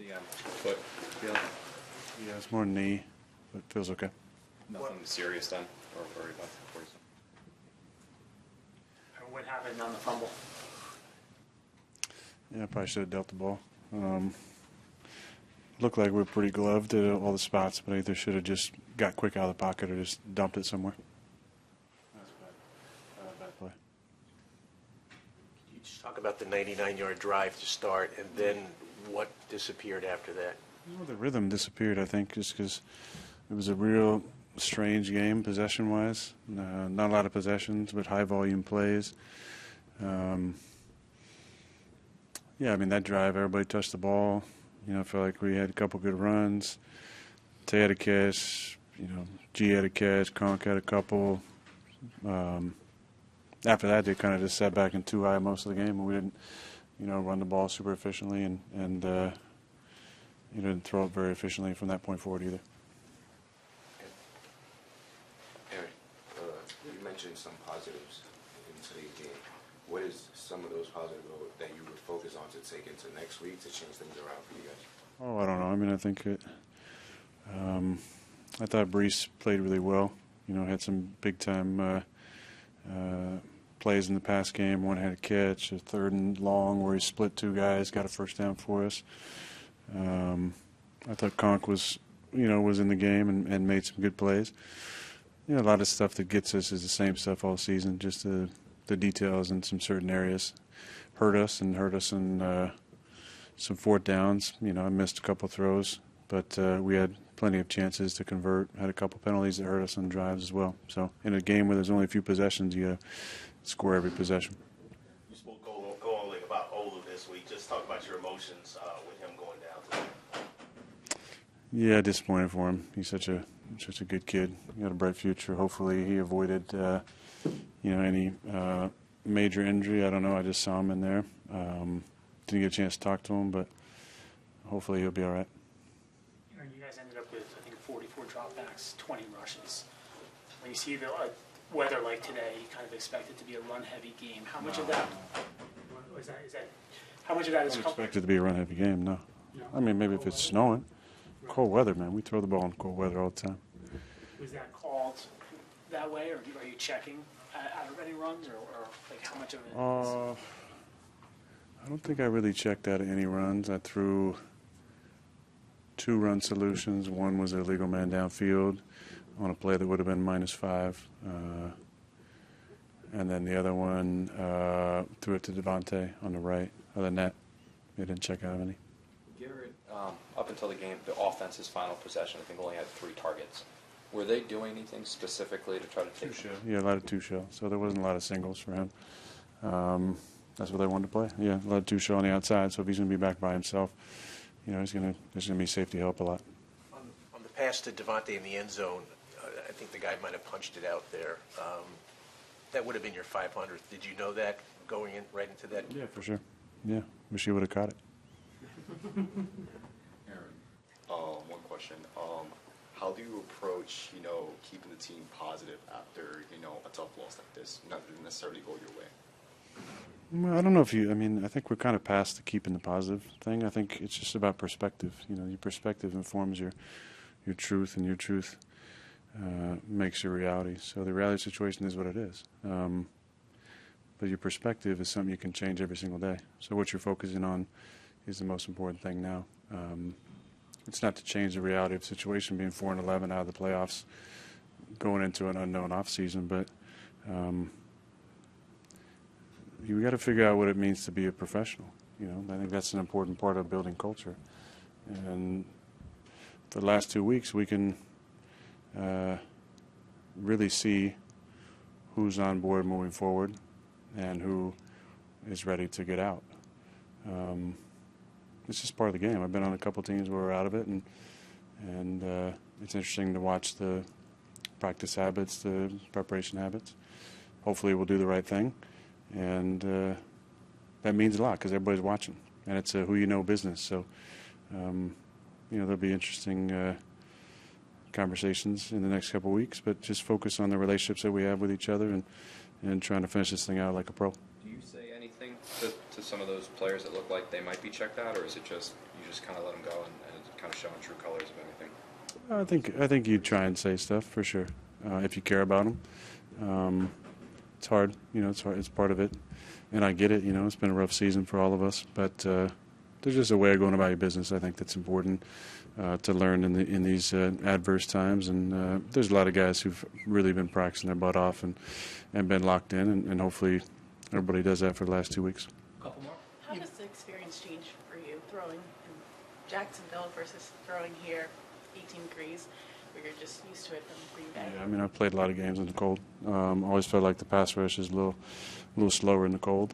the foot feeling? Yeah, it's more knee, but it feels okay. Nothing serious then, or worried about? What happened on the fumble? Yeah, I probably should have dealt the ball. Looked like we were pretty gloved at all the spots, but I either should have just got quick out of the pocket or just dumped it somewhere. That's bad play. Can you just talk about the 99-yard drive to start, and then what disappeared after that? Well, the rhythm disappeared, I think, just because it was a real strange game possession-wise. Not a lot of possessions, but high-volume plays. Yeah, I mean, that drive, everybody touched the ball. You know, I felt like we had a couple good runs. Tay had a catch. You know, G had a catch. Conk had a couple. After that, they kind of just sat back in too high most of the game, and we didn't, you know, run the ball super efficiently, and you didn't throw it very efficiently from that point forward either. Aaron, you mentioned some positives in today's game. What is some of those positives that you would focus on to take into next week to change things around for you guys? Oh, I don't know. I mean, I think I thought Brees played really well. You know, had some big-time plays in the pass game. One had a catch, a 3rd and long where he split 2 guys, got a first down for us. I thought Conk was in the game and made some good plays. You know, a lot of stuff that gets us is the same stuff all season. Just the details in some certain areas hurt us in some 4th downs. You know, I missed a couple throws, but we had plenty of chances to convert. Had a couple penalties that hurt us on drives as well. So in a game where there's only a few possessions, you got to score every possession. You spoke only about Ola this week. Just talk about your emotions with him going down today. Yeah, disappointed for him. He's such a good kid. He got a bright future. Hopefully he avoided any major injury. I don't know. I just saw him in there. Didn't get a chance to talk to him, but hopefully he'll be all right. You guys ended up with, I think, 44 dropbacks, 20 rushes. When you see the weather like today, you kind of expect it to be a run-heavy game. How much of that is that? How much of that is? I don't expect it to be a run-heavy game. No. I mean, maybe if it's snowing. Cold weather, man. We throw the ball in cold weather all the time. Was that called that way, or are you checking out of any runs, or like how much of it is? I don't think I really checked out of any runs. I threw 2 run solutions. One was an illegal man downfield on a play that would have been -5. And then the other one threw it to Devontae on the right. Other than that, I didn't check out of any. Garrett, up until the game, the offense's final possession, I think, only had 3 targets. Were they doing anything specifically to try to take? Yeah, a lot of 2-shell. So there wasn't a lot of singles for him. That's what they wanted to play. Yeah, a lot of 2-shell on the outside. So if he's going to be back by himself, you know, there's going to be safety help a lot. On the pass to Devontae in the end zone, I think the guy might have punched it out there. That would have been your 500th. Did you know that going in right into that? Yeah, for sure. Yeah, wish he would have caught it. Aaron, one question. How do you approach, keeping the team positive after, a tough loss like this, not necessarily go your way? Well, I don't know I think we're kind of past the keeping the positive thing. I think it's just about perspective. You know, your perspective informs your truth, and your truth makes your reality. So the reality situation is what it is. But your perspective is something you can change every single day. So what you're focusing on is the most important thing now. It's not to change the reality of the situation, being 4-11 out of the playoffs, going into an unknown off season, but you got to figure out what it means to be a professional. You know, I think that's an important part of building culture. And for the last 2 weeks, we can really see who's on board moving forward and who is ready to get out. It's just part of the game. I've been on a couple teams where we're out of it, and it's interesting to watch the practice habits, the preparation habits. Hopefully we'll do the right thing, and that means a lot because everybody's watching, and it's a who-you-know business. So, there'll be interesting conversations in the next couple of weeks, but just focus on the relationships that we have with each other and trying to finish this thing out like a pro. Do you say anything to to some of those players that look like they might be checked out, or is it just you just kind of let them go and kind of showing true colors of anything? I think you try and say stuff for sure if you care about them. It's hard, it's hard. It's part of it, and I get it. It's been a rough season for all of us, but there's just a way of going about your business. I think that's important to learn in these adverse times. And there's a lot of guys who've really been practicing their butt off and been locked in, and hopefully everybody does that for the last 2 weeks. Couple more. How does the experience change for you throwing in Jacksonville versus throwing here, 18 degrees, where you're just used to it from Green Bay? Yeah, I mean, I've played a lot of games in the cold. Always felt like the pass rush is a little slower in the cold.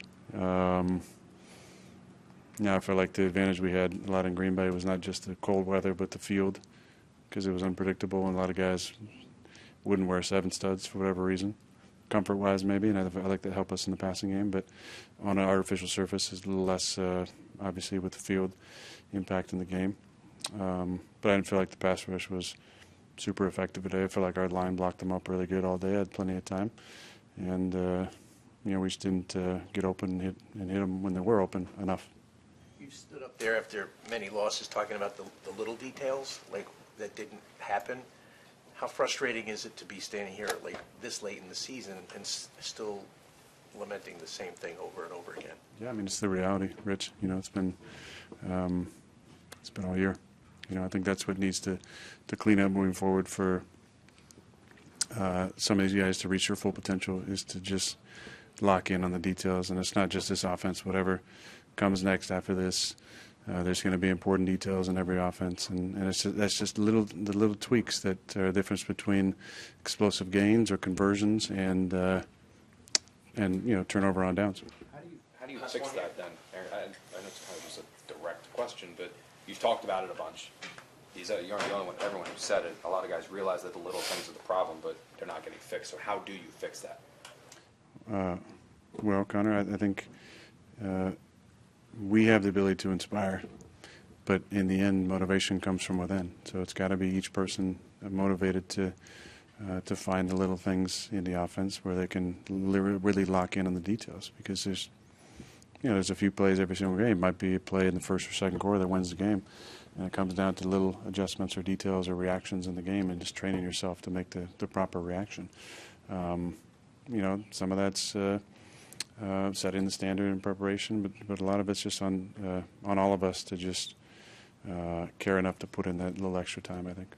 I felt like the advantage we had a lot in Green Bay was not just the cold weather, but the field, because it was unpredictable, and a lot of guys wouldn't wear 7 studs for whatever reason, comfort-wise maybe, and I like that help us in the passing game. But on an artificial surface, it's a little less, obviously, with the field impacting the game. But I didn't feel like the pass rush was super effective today. I feel like our line blocked them up really good all day. I had plenty of time, and we just didn't get open and hit them when they were open enough. You stood up there after many losses talking about the little details, like that didn't happen. How frustrating is it to be standing here like this late in the season and still lamenting the same thing over and over again? Yeah, I mean, it's the reality, Rich. It's been all year. I think that's what needs to clean up moving forward for some of these guys to reach their full potential, is to just lock in on the details. And it's not just this offense. Whatever comes next after this, there's going to be important details in every offense, and that's just the little tweaks that are the difference between explosive gains or conversions and turnover on downs. How do you fix that then, Aaron? I know it's kind of just a direct question, but you've talked about it a bunch. You aren't the only one. Everyone who said it. A lot of guys realize that the little things are the problem, but they're not getting fixed. So how do you fix that? Well, Connor, I think we have the ability to inspire, but in the end, motivation comes from within. So it's got to be each person motivated to find the little things in the offense where they can really lock in on the details. Because there's a few plays every single game. It might be a play in the first or second quarter that wins the game, and it comes down to little adjustments or details or reactions in the game, and just training yourself to make the proper reaction. Some of that's setting the standard in preparation, but a lot of it's just on all of us to just care enough to put in that little extra time, I think.